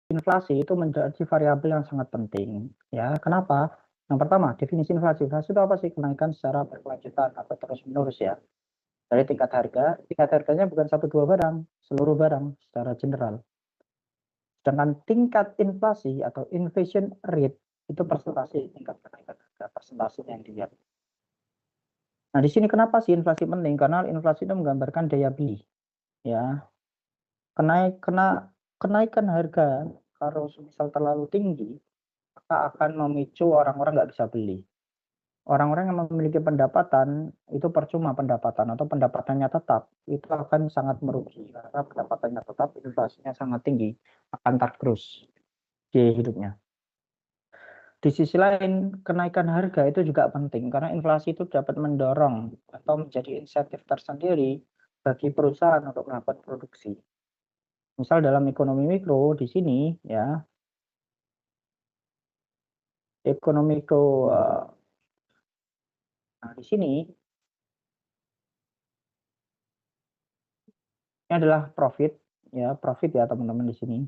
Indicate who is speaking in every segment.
Speaker 1: inflasi itu menjadi variabel yang sangat penting. Ya, kenapa? Yang pertama, definisi inflasi. Inflasi itu apa sih? Kenaikan secara berkelanjutan atau terus-menerus ya. Dari tingkat harganya bukan satu dua barang, seluruh barang secara general. Sedangkan tingkat inflasi atau inflation rate itu persentase tingkat kenaikan harga, persentase yang dilihat. Nah, di sini kenapa sih inflasi penting? Karena inflasi itu menggambarkan daya beli, ya. Kenaikan harga kalau misal terlalu tinggi, maka akan memicu orang-orang nggak bisa beli. Orang-orang yang memiliki pendapatan itu percuma pendapatan atau pendapatannya tetap itu akan sangat merugi karena pendapatannya tetap inflasinya sangat tinggi akan tergerus di hidupnya. Di sisi lain, kenaikan harga itu juga penting karena inflasi itu dapat mendorong atau menjadi insentif tersendiri bagi perusahaan untuk melakukan produksi. Misal dalam ekonomi mikro di sini ya, ekonomi mikro nah di sini ini adalah profit ya teman-teman di sini.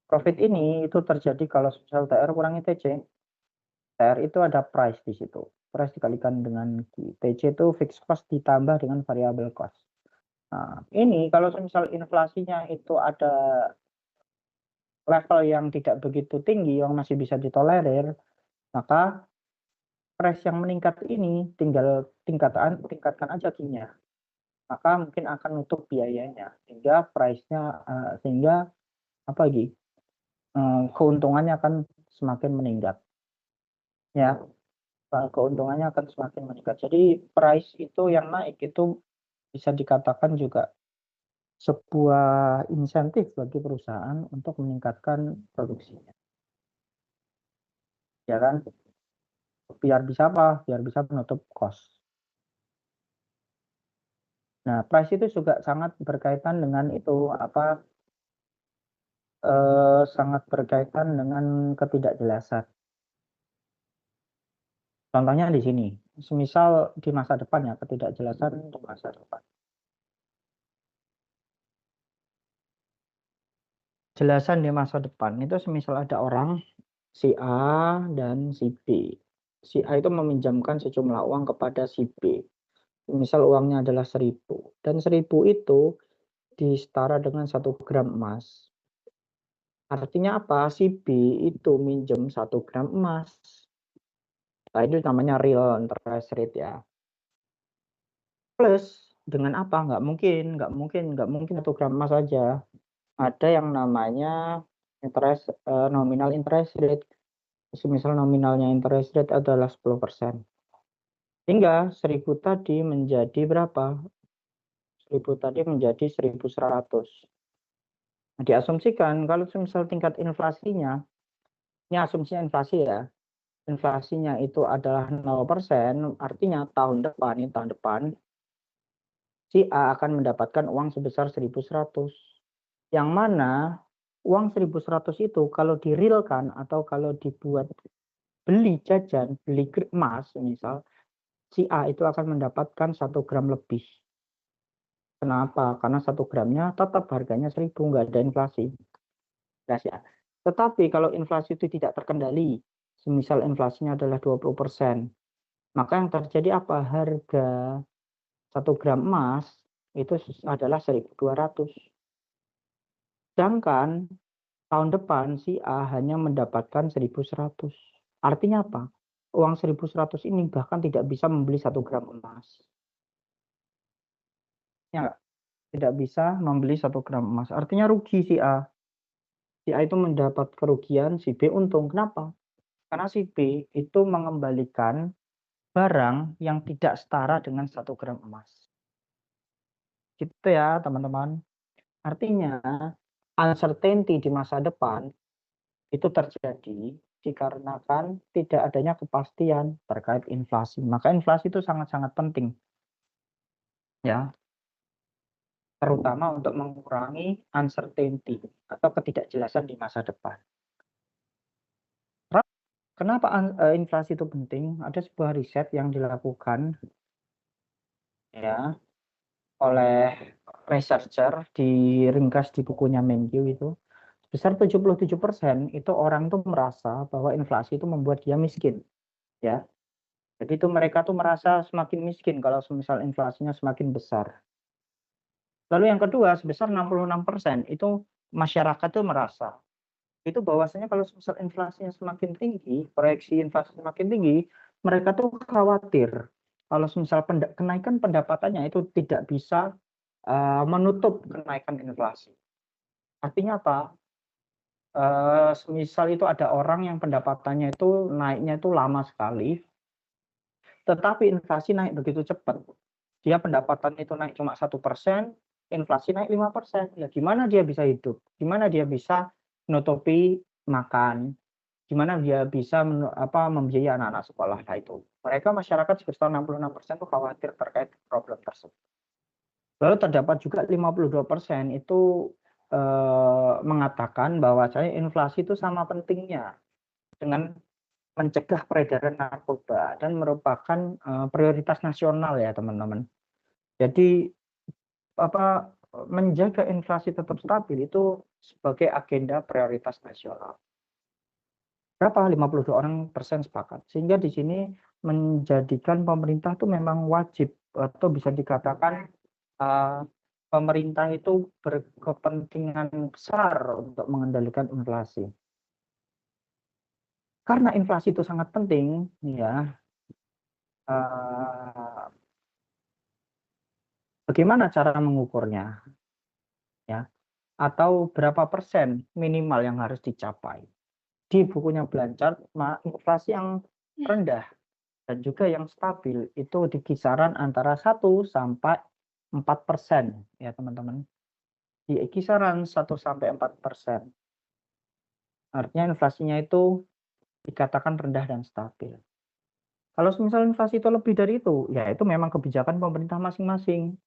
Speaker 1: Profit ini itu terjadi kalau misal TR kurangi TC. TR itu ada price di situ. Price dikalikan dengan TC itu fixed cost ditambah dengan variable cost. Nah, ini kalau misal inflasinya itu ada level yang tidak begitu tinggi, yang masih bisa ditolerir, maka price yang meningkat ini tinggal tingkatkan aja Q-nya. Maka mungkin akan nutup biayanya sehingga price-nya sehingga apa lagi? Keuntungannya akan semakin meningkat. Ya, keuntungannya akan semakin meningkat. Jadi price itu yang naik itu bisa dikatakan juga sebuah insentif bagi perusahaan untuk meningkatkan produksinya. Ya kan? Biar bisa apa? Biar bisa menutup cost. Nah, price itu juga sangat berkaitan dengan itu apa? Sangat berkaitan dengan ketidakjelasan. Contohnya di sini, semisal di masa depan ya, ketidakjelasan untuk masa depan. Jelasan di masa depan itu semisal ada orang si A dan si B. Si A itu meminjamkan sejumlah uang kepada si B. Misal uangnya adalah 1.000 dan 1.000 itu disetara dengan 1 gram emas. Artinya apa? Si B itu minjem 1 gram emas. Nah, itu namanya real interest rate ya. Plus dengan apa? Nggak mungkin 1 gram emas saja. Ada yang namanya nominal interest rate. Misal nominalnya interest rate adalah 10%. Hingga 1.000 tadi menjadi berapa? 1.000 tadi menjadi 1.100. Nah, diasumsikan kalau misal tingkat inflasinya, ini asumsinya inflasi ya, inflasinya itu adalah 0%, artinya tahun depan, si A akan mendapatkan uang sebesar 1.100. Yang mana uang 1.100 itu kalau direalkan atau kalau dibuat beli jajan, beli emas misal, si A itu akan mendapatkan 1 gram lebih. Kenapa? Karena 1 gramnya tetap harganya 1.000, nggak ada inflasi. Ya. Tetapi kalau inflasi itu tidak terkendali, semisal inflasinya adalah 20%, maka yang terjadi apa? Harga 1 gram emas itu adalah 1.200. Sedangkan tahun depan si A hanya mendapatkan 1.100. Artinya apa? Uang 1.100 ini bahkan tidak bisa membeli 1 gram emas. Ya, tidak bisa membeli 1 gram emas. Artinya rugi si A. Si A itu mendapat kerugian, si B untung. Kenapa? Karena si B itu mengembalikan barang yang tidak setara dengan 1 gram emas. Gitu ya teman-teman. Artinya uncertainty di masa depan itu terjadi dikarenakan tidak adanya kepastian terkait inflasi. Maka inflasi itu sangat-sangat penting. Ya, terutama untuk mengurangi uncertainty atau ketidakjelasan di masa depan. Kenapa inflasi itu penting? Ada sebuah riset yang dilakukan ya oleh researcher diringkas di bukunya Menkyu itu, sebesar 77% itu orang tuh merasa bahwa inflasi itu membuat dia miskin, ya. Jadi itu mereka tuh merasa semakin miskin kalau semisal inflasinya semakin besar. Lalu yang kedua, sebesar 66% itu masyarakat tuh merasa itu bahwasanya kalau semisal inflasinya semakin tinggi, proyeksi inflasi semakin tinggi, mereka tuh khawatir kalau semisal kenaikan pendapatannya itu tidak bisa menutup kenaikan inflasi. Artinya apa? Semisal itu ada orang yang pendapatannya itu naiknya itu lama sekali, tetapi inflasi naik begitu cepat. Dia pendapatan itu naik cuma 1%, inflasi naik 5%. Ya gimana dia bisa hidup? Gimana dia bisa menutupi makan? Gimana dia bisa membiayai anak-anak sekolah? Nah itu. Mereka masyarakat sekitar 66% itu khawatir terkait problem tersebut. Lalu terdapat juga 52% itu mengatakan bahwa inflasi itu sama pentingnya dengan mencegah peredaran narkoba dan merupakan prioritas nasional ya teman-teman. Jadi menjaga inflasi tetap stabil itu sebagai agenda prioritas nasional. Berapa? 52% sepakat. Sehingga di sini menjadikan pemerintah itu memang wajib atau bisa dikatakan pemerintah itu berkepentingan besar untuk mengendalikan inflasi. Karena inflasi itu sangat penting, ya. Bagaimana cara mengukurnya, ya? Atau berapa persen minimal yang harus dicapai? Di bukunya Blanchard, inflasi yang rendah dan juga yang stabil itu di kisaran antara 1 sampai 4%, ya teman-teman. Di kisaran 1 sampai 4%. Artinya inflasinya itu dikatakan rendah dan stabil. Kalau misalnya inflasi itu lebih dari itu, ya itu memang kebijakan pemerintah masing-masing.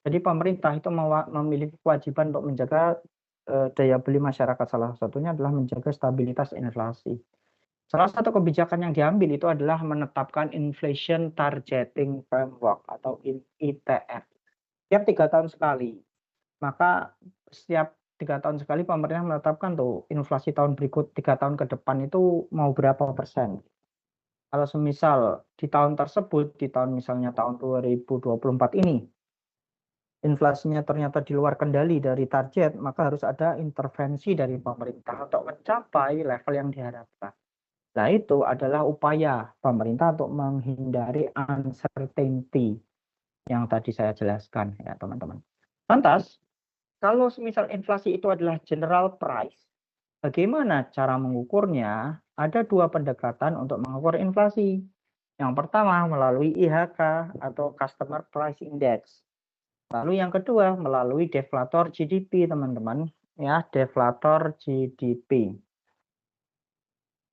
Speaker 1: Jadi pemerintah itu memiliki kewajiban untuk menjaga daya beli masyarakat. Salah satunya adalah menjaga stabilitas inflasi. Salah satu kebijakan yang diambil itu adalah menetapkan Inflation Targeting Framework atau ITF. Setiap 3 tahun sekali. Maka setiap 3 tahun sekali pemerintah menetapkan tuh inflasi tahun berikut 3 tahun ke depan itu mau berapa persen. Kalau semisal di tahun tersebut, di tahun misalnya tahun 2024 ini, inflasinya ternyata di luar kendali dari target, maka harus ada intervensi dari pemerintah untuk mencapai level yang diharapkan. Nah, itu adalah upaya pemerintah untuk menghindari uncertainty yang tadi saya jelaskan, ya teman-teman. Lantas, kalau semisal inflasi itu adalah general price, bagaimana cara mengukurnya? Ada 2 pendekatan untuk mengukur inflasi. Yang pertama melalui IHK atau Customer Price Index. Lalu yang kedua melalui deflator GDP, teman-teman. Ya, deflator GDP.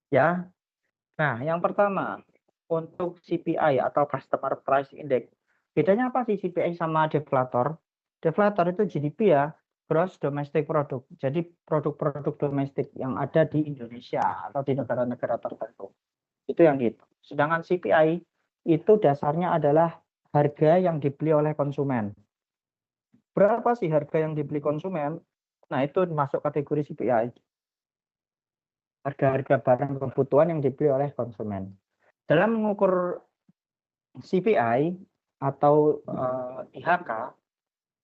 Speaker 1: Ya. Nah, yang pertama untuk CPI atau Customer Price Index. Bedanya apa sih CPI sama deflator? Deflator itu GDP ya, Gross Domestic Product. Jadi produk-produk domestik yang ada di Indonesia atau di negara-negara tertentu. Itu yang gitu. Sedangkan CPI itu dasarnya adalah harga yang dibeli oleh konsumen. Berapa sih harga yang dibeli konsumen? Nah, itu masuk kategori CPI. Harga-harga barang kebutuhan yang dibeli oleh konsumen. Dalam mengukur CPI atau IHK,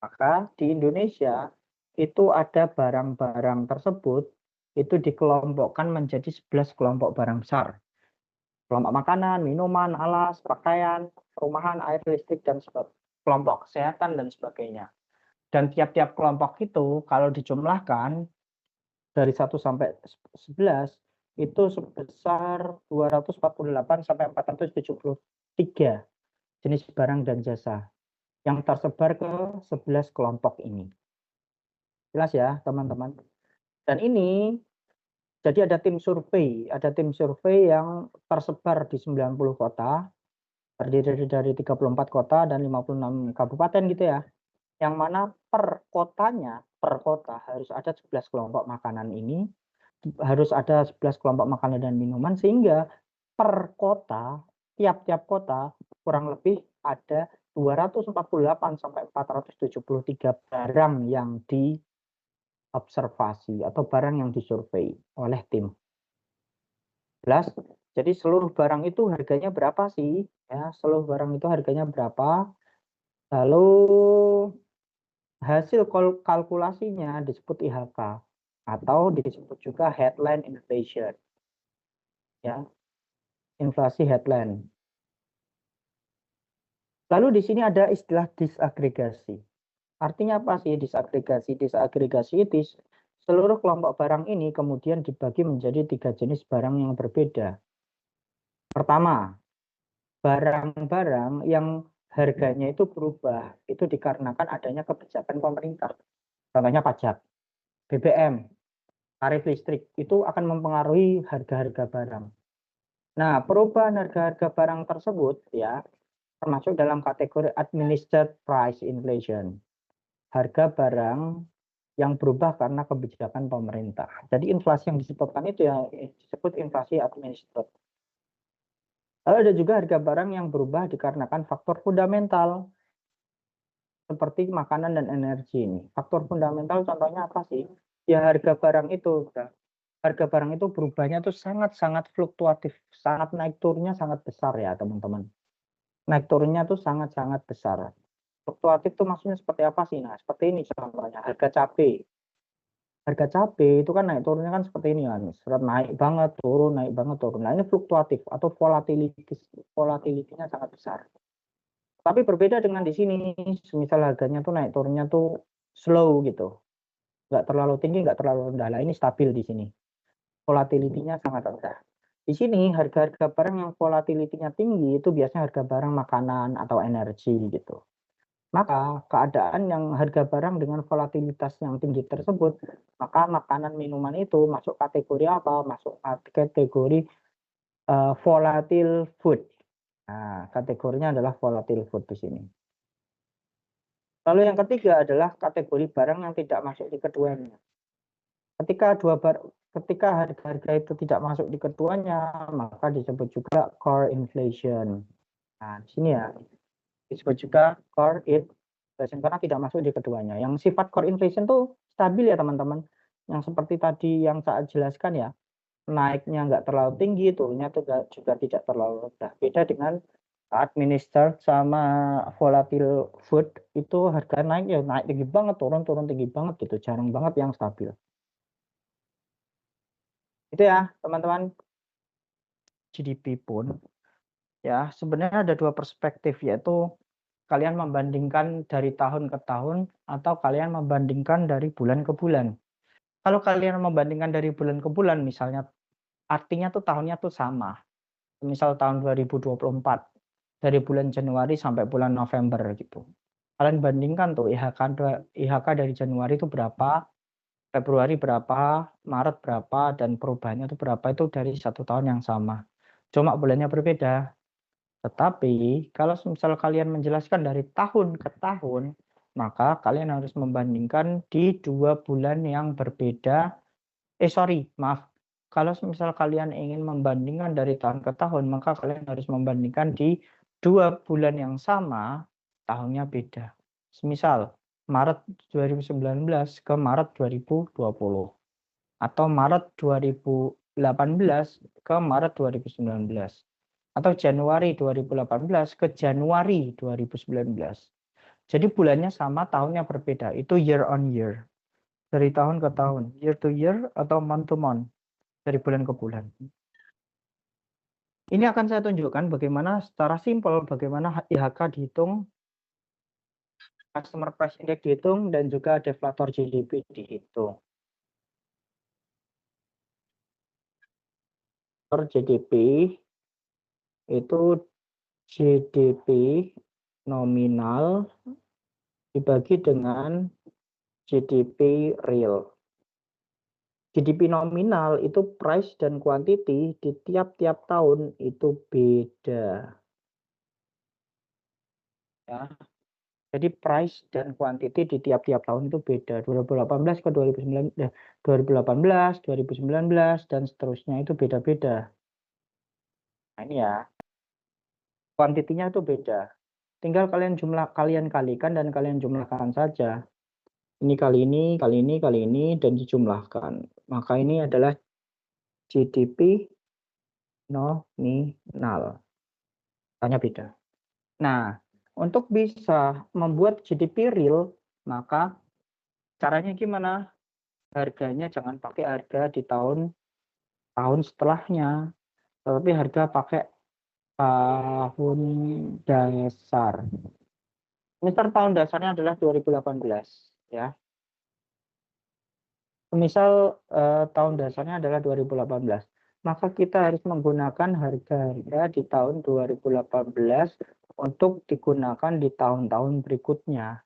Speaker 1: maka di Indonesia itu ada barang-barang tersebut itu dikelompokkan menjadi 11 kelompok barang besar. Kelompok makanan, minuman, alas, pakaian, perumahan, air listrik, dan kelompok kesehatan dan sebagainya. Dan tiap-tiap kelompok itu kalau dijumlahkan dari 1 sampai 11 itu sebesar 248 sampai 473 jenis barang dan jasa yang tersebar ke 11 kelompok ini. Jelas ya, teman-teman. Dan ini jadi ada tim survei yang tersebar di 90 kota, terdiri dari 34 kota dan 56 kabupaten gitu ya. Yang mana per kota harus ada 11 kelompok makanan ini, harus ada 11 kelompok makanan dan minuman, sehingga per kota, tiap-tiap kota kurang lebih ada 248 sampai 473 barang yang diobservasi atau barang yang disurvei oleh tim. Jelas? Jadi seluruh barang itu harganya berapa sih? Ya, seluruh barang itu harganya berapa? Lalu hasil kalkulasinya disebut IHK atau disebut juga headline inflation. Ya, inflasi headline. Lalu di sini ada istilah disagregasi. Artinya apa sih disagregasi? Disagregasi itu seluruh kelompok barang ini kemudian dibagi menjadi 3 jenis barang yang berbeda. Pertama, barang-barang yang harganya itu berubah, itu dikarenakan adanya kebijakan pemerintah. Contohnya pajak, BBM, tarif listrik, itu akan mempengaruhi harga-harga barang. Nah, perubahan harga-harga barang tersebut ya termasuk dalam kategori administered price inflation. Harga barang yang berubah karena kebijakan pemerintah. Jadi inflasi yang disebutkan itu ya disebut inflasi administered. Lalu ada juga harga barang yang berubah dikarenakan faktor fundamental seperti makanan dan energi ini. Faktor fundamental contohnya apa sih? Ya harga barang itu. Harga barang itu berubahnya tuh sangat-sangat fluktuatif, sangat naik turunnya sangat besar ya teman-teman. Naik turunnya tuh sangat-sangat besar. Fluktuatif itu maksudnya seperti apa sih? Nah, seperti ini contohnya, harga cabai. Harga cabai itu kan naik turunnya kan seperti ini kan. Naik banget, turun, naik banget, turun. Nah, ini fluktuatif atau volatilitinya sangat besar. Tapi berbeda dengan di sini, misal harganya tuh naik turunnya tuh slow gitu. Nggak terlalu tinggi, nggak terlalu rendah. Nah, ini stabil di sini. Volatilitinya sangat rendah. Di sini harga-harga barang yang volatilitinya tinggi itu biasanya harga barang makanan atau energi gitu. Maka keadaan yang harga barang dengan volatilitas yang tinggi tersebut, maka makanan minuman itu masuk kategori apa? Masuk kategori volatile food. Nah, kategorinya adalah volatile food di sini. Lalu yang ketiga adalah kategori barang yang tidak masuk di keduanya. Ketika harga-harga itu tidak masuk di keduanya, maka disebut juga core inflation. Nah, di sini ya disebut juga core inflation karena tidak masuk di keduanya. Yang sifat core inflation tuh stabil ya teman-teman. Yang seperti tadi yang saya jelaskan ya, naiknya nggak terlalu tinggi, turunnya juga tidak terlalu rendah. Beda dengan administered sama volatile food itu harga naik ya naik tinggi banget, turun tinggi banget gitu, jarang banget yang stabil. Itu ya teman-teman. GDP pun ya sebenarnya ada dua perspektif, yaitu kalian membandingkan dari tahun ke tahun atau kalian membandingkan dari bulan ke bulan. Kalau kalian membandingkan dari bulan ke bulan misalnya, artinya tuh tahunnya tuh sama. Misal tahun 2024 dari bulan Januari sampai bulan November gitu. Kalian bandingkan tuh IHK dari Januari itu berapa, Februari berapa, Maret berapa, dan perubahannya itu berapa, itu dari satu tahun yang sama. Cuma bulannya berbeda. Tetapi kalau misal kalian menjelaskan dari tahun ke tahun, maka kalian harus membandingkan di 2 bulan yang berbeda. Maaf. Kalau misal kalian ingin membandingkan dari tahun ke tahun, maka kalian harus membandingkan di 2 bulan yang sama, tahunnya beda. Semisal Maret 2019 ke Maret 2020 atau Maret 2018 ke Maret 2019 atau Januari 2018 ke Januari 2019. Jadi bulannya sama, tahunnya berbeda. Itu year on year. Dari tahun ke tahun, year to year atau month to month, dari bulan ke bulan. Ini akan saya tunjukkan bagaimana secara simpel bagaimana IHK dihitung, Customer Price Index dihitung, dan juga deflator GDP dihitung. GDP itu GDP nominal dibagi dengan GDP real. GDP nominal itu price dan quantity di tiap-tiap tahun itu beda. Ya. Jadi price dan quantity di tiap-tiap tahun itu beda. 2018 ke 2019, 2018, 2019 dan seterusnya itu beda-beda. Nah, ini ya. Kuantitinya itu beda. tinggal kalian kalikan dan kalian jumlahkan saja. Ini kali ini, kali ini, kali ini, dan dijumlahkan. Maka ini adalah GDP nominal. Tanya beda. Nah, untuk bisa membuat GDP real, maka caranya gimana? Harganya jangan pakai harga di tahun setelahnya, tapi harga pakai tahun dasar. Misal tahun dasarnya adalah 2018, ya. Misal tahun dasarnya adalah 2018, maka kita harus menggunakan harga-harga di tahun 2018 untuk digunakan di tahun-tahun berikutnya.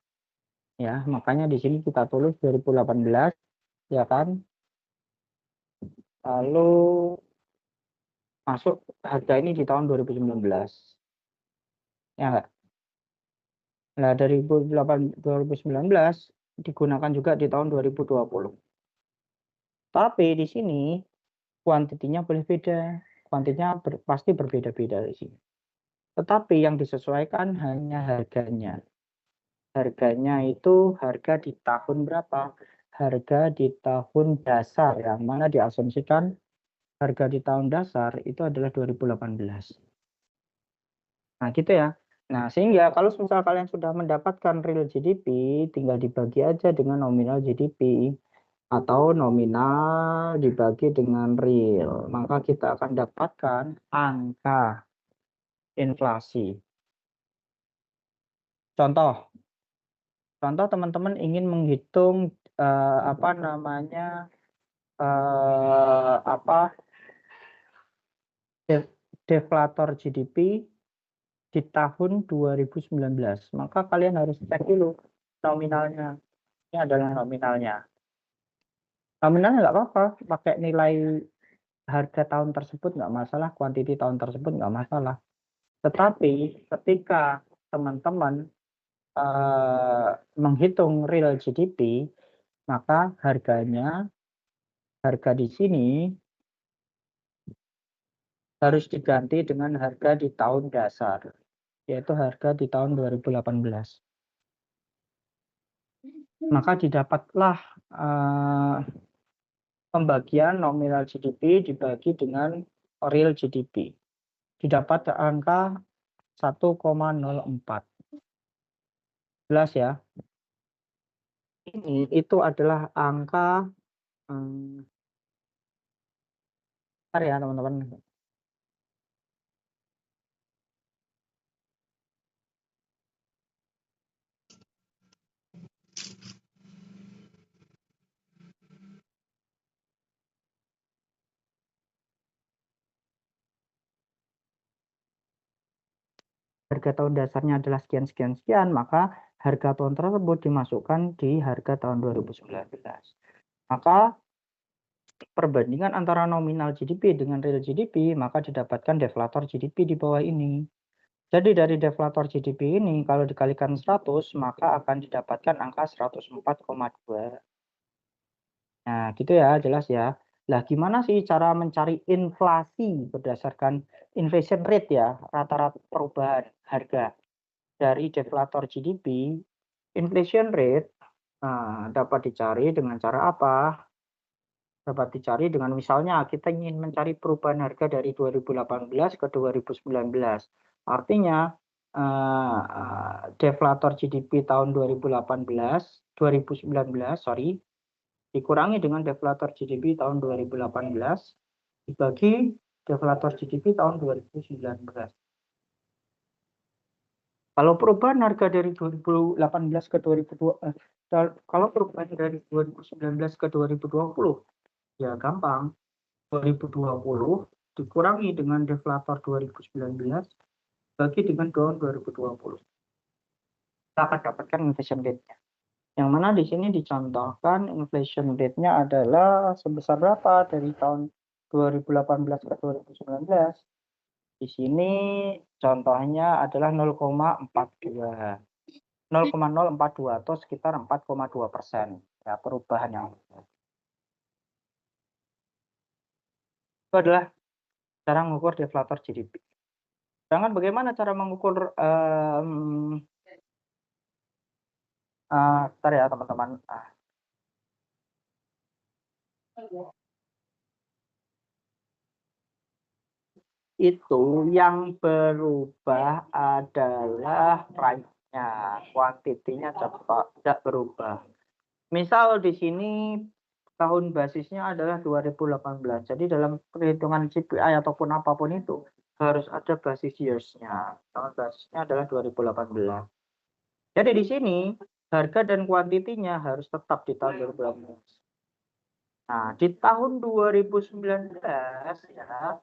Speaker 1: Ya, makanya di sini kita tulis 2018, ya kan? Lalu masuk harga ini di tahun 2019. Ya enggak? Nah, dari 2019 digunakan juga di tahun 2020. Tapi di sini kuantitinya boleh beda. Kuantitinya pasti berbeda-beda di sini. Tetapi yang disesuaikan hanya harganya. Harganya itu harga di tahun berapa? Harga di tahun dasar, yang mana diasumsikan harga di tahun dasar itu adalah 2018. Nah, gitu ya. Nah, sehingga kalau misal kalian sudah mendapatkan real GDP, tinggal dibagi aja dengan nominal GDP atau nominal dibagi dengan real. Maka kita akan dapatkan angka inflasi. Contoh teman-teman ingin menghitung apa namanya deflator GDP di tahun 2019, maka kalian harus cek dulu nominalnya. Ini adalah nominalnya. Nominalnya nggak apa-apa, pakai nilai harga tahun tersebut nggak masalah, kuantiti tahun tersebut nggak masalah. Tetapi ketika teman-teman menghitung real GDP, maka harga di sini harus diganti dengan harga di tahun dasar, yaitu harga di tahun 2018. Maka didapatlah pembagian nominal GDP dibagi dengan real GDP. Didapat angka 1,04. Jelas ya? Ini itu adalah angka bentar ya teman-teman. Harga tahun dasarnya adalah sekian sekian sekian, maka harga tahun tersebut dimasukkan di harga tahun 2019. Maka perbandingan antara nominal GDP dengan real GDP, maka didapatkan deflator GDP di bawah ini. Jadi dari deflator GDP ini kalau dikalikan 100, maka akan didapatkan angka 104,2. Nah, gitu ya, jelas ya. Lah, gimana sih cara mencari inflasi berdasarkan inflation rate ya, rata-rata perubahan harga dari deflator GDP? Inflation rate dapat dicari dengan cara apa? Dapat dicari dengan misalnya kita ingin mencari perubahan harga dari 2018 ke 2019. Artinya deflator GDP tahun 2019 dikurangi dengan deflator GDP tahun 2018 dibagi deflator GDP tahun 2019. Kalau perubahan harga dari 2018 ke 2020, kalau perubahan dari 2019 ke 2020, ya gampang. 2020 dikurangi dengan deflator 2019 bagi dengan tahun 2020. Kita akan dapatkan inflation rate-nya. Yang mana di sini dicontohkan inflation rate-nya adalah sebesar berapa dari tahun 2018 ke 2019. Di sini contohnya adalah 0,42. 0,042 atau sekitar 4,2% ya perubahan yang itu adalah cara mengukur deflator GDP. Sedangkan bagaimana cara mengukur bentar ya teman-teman. Itu yang berubah adalah price-nya, kuantitinya tidak berubah. Misal di sini tahun basisnya adalah 2018. Jadi dalam perhitungan CPI ataupun apapun itu harus ada basis years-nya. Tahun basisnya adalah 2018. Jadi di sini harga dan kuantitinya harus tetap di tahun 2018. Nah, di tahun 2019 ya,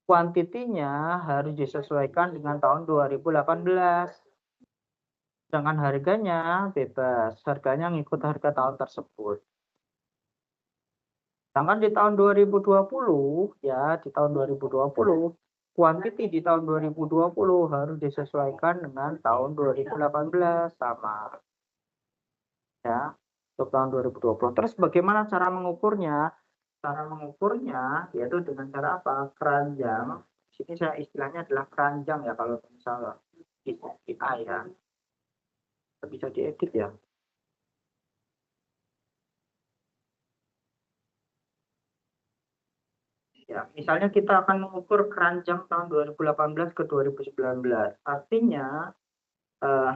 Speaker 1: kuantitinya harus disesuaikan dengan tahun 2018. Sedangkan harganya bebas, harganya ngikut harga tahun tersebut. Sedangkan di tahun 2020 ya, di tahun 2020 kuantiti di tahun 2020 harus disesuaikan dengan tahun 2018 sama ya, untuk tahun 2020. Terus bagaimana cara mengukurnya? Cara mengukurnya yaitu dengan cara apa? Keranjang. Di sini saya istilahnya adalah keranjang ya kalau misalnya di kita ya. Bisa diedit ya. Ya, misalnya kita akan mengukur keranjang tahun 2018 ke 2019. Artinya eh,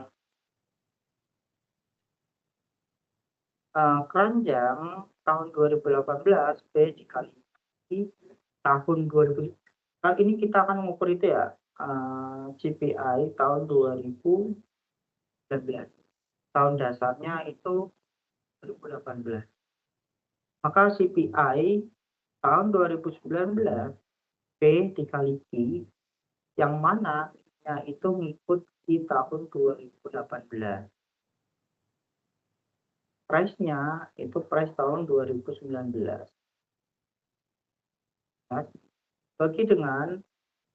Speaker 1: keranjang tahun 2018 B dikali tahun 2000. Kali ini kita akan mengukur itu ya, CPI tahun 2019. Tahun dasarnya itu 2018. Maka CPI tahun 2019 P dikali Q yang mana itu ngikut di tahun 2018. Price-nya itu price tahun 2019. Nah, bagi dengan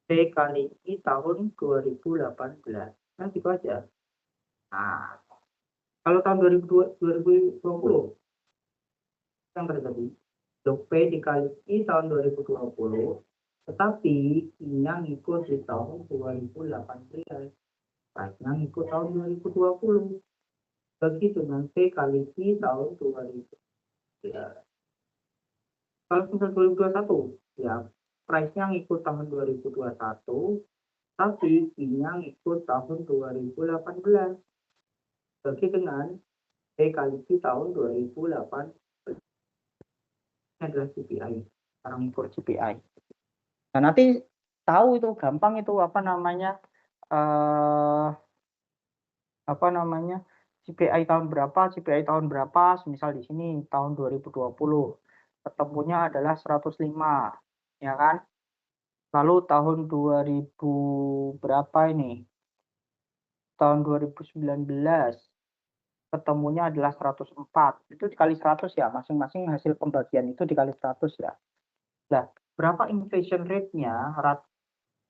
Speaker 1: P kali I tahun 2018. Nah, gitu aja. Nah, kalau tahun 2020 yang terjadi, P dikali I tahun 2020, tetapi I-nya ngikut di tahun 2018. Price-nya ngikut tahun 2020. Bagi dengan P kali I tahun 2020. Kalau misal 2021, ya price-nya ngikut tahun 2021, tapi I-nya ngikut tahun 2018. Bagi dengan P kali Q tahun 2008. Ini adalah CPI, cara mengukur CPI. Nah, nanti tahu itu gampang itu apa namanya CPI tahun berapa, CPI tahun berapa, misal di sini tahun 2020 ketemunya adalah 105, ya kan? Lalu tahun 2000 berapa ini? Tahun 2019 ketemunya adalah 104. Itu dikali 100 ya, masing-masing hasil pembagian itu dikali 100 ya. Nah, berapa inflation rate-nya,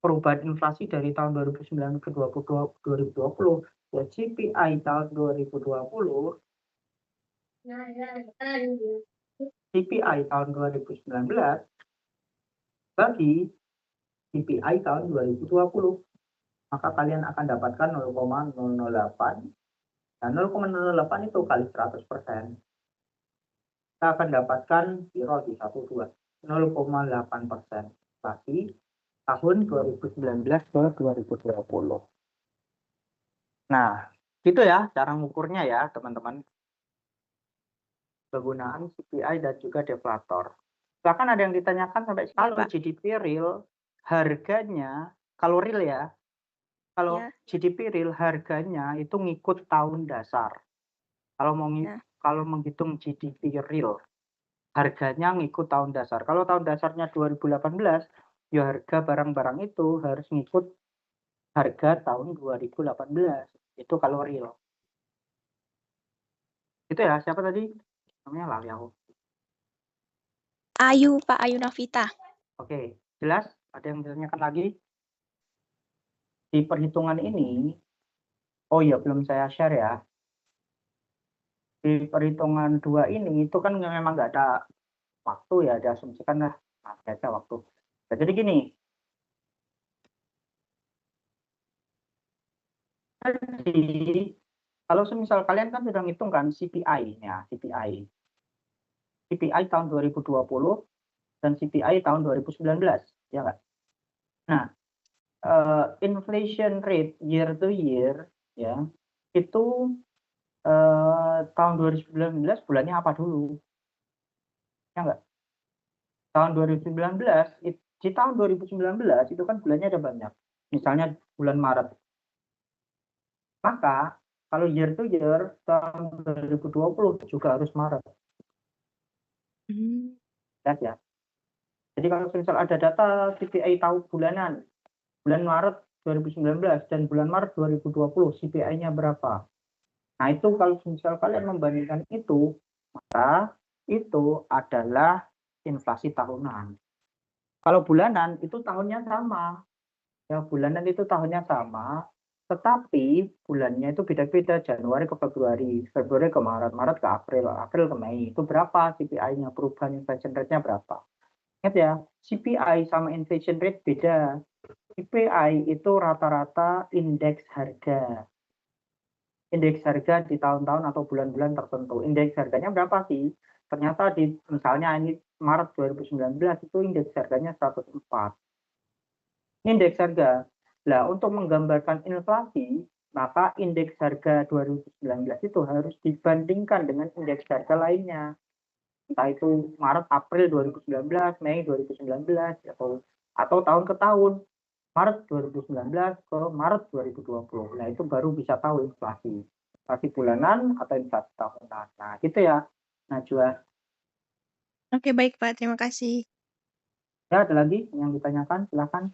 Speaker 1: perubahan inflasi dari tahun 2009 ke 2020, ya CPI tahun 2020, CPI tahun 2019 bagi CPI tahun 2020. Maka kalian akan dapatkan 0,008. Nah, 0,08 itu kali 100%. Kita akan dapatkan zero di 0,8% bagi tahun 2019 ke 2020. Nah, gitu ya cara mengukurnya ya, teman-teman. Penggunaan CPI dan juga deflator. Bahkan ada yang ditanyakan sampai kalau GDP real harganya, kalau real ya, kalau GDP real harganya itu ngikut tahun dasar. Kalau menghitung GDP real harganya ngikut tahun dasar. Kalau tahun dasarnya 2018, ya harga barang-barang itu harus ngikut harga tahun 2018. Itu kalau real. Itu ya, siapa tadi? Namanya lali aku.
Speaker 2: Ayu, Pak Ayu Novita.
Speaker 1: Oke, jelas? Ada yang ditanyakan lagi? Di perhitungan ini, oh ya belum saya share ya. Di perhitungan dua ini itu kan memang nggak ada waktu ya, diasumsikan lah ada waktu. Nah, jadi gini, Jadi kalau semisal kalian kan sudah ngitung kan CPI-nya, CPI tahun 2020 dan CPI tahun 2019, ya nggak? Nah, inflation rate year to year, ya, itu tahun 2019 bulannya apa dulu, ya nggak? Tahun 2019, di tahun 2019 itu kan bulannya ada banyak. Misalnya bulan Maret. Maka kalau year to year tahun 2020 juga harus Maret.
Speaker 2: Hmm.
Speaker 1: Lihat ya. Jadi kalau misal ada data CPI tahun bulanan, bulan Maret 2019 dan bulan Maret 2020 CPI-nya berapa? Nah itu kalau misal kalian membandingkan itu, maka itu adalah inflasi tahunan. Kalau bulanan itu tahunnya sama, ya bulanan itu tahunnya sama, tetapi bulannya itu beda-beda, Januari ke Februari, Februari ke Maret, Maret ke April, April ke Mei. Itu berapa CPI-nya, perubahan inflation rate-nya berapa? Ingat ya, CPI sama inflation rate beda. CPI itu rata-rata indeks harga. Indeks harga di tahun-tahun atau bulan-bulan tertentu. Indeks harganya berapa sih? Ternyata di misalnya ini Maret 2019 itu indeks harganya 104. Indeks harga. Nah, untuk menggambarkan inflasi, maka indeks harga 2019 itu harus dibandingkan dengan indeks harga lainnya. Entah itu Maret, April 2019, Mei 2019, atau tahun ke tahun. Maret 2019 ke Maret 2020. Nah, itu baru bisa tahu inflasi. Inflasi bulanan atau inflasi tahunan. Nah, gitu ya, Najwa.
Speaker 2: Oke, baik Pak. Terima kasih.
Speaker 1: Ya, ada lagi yang ditanyakan? Silakan.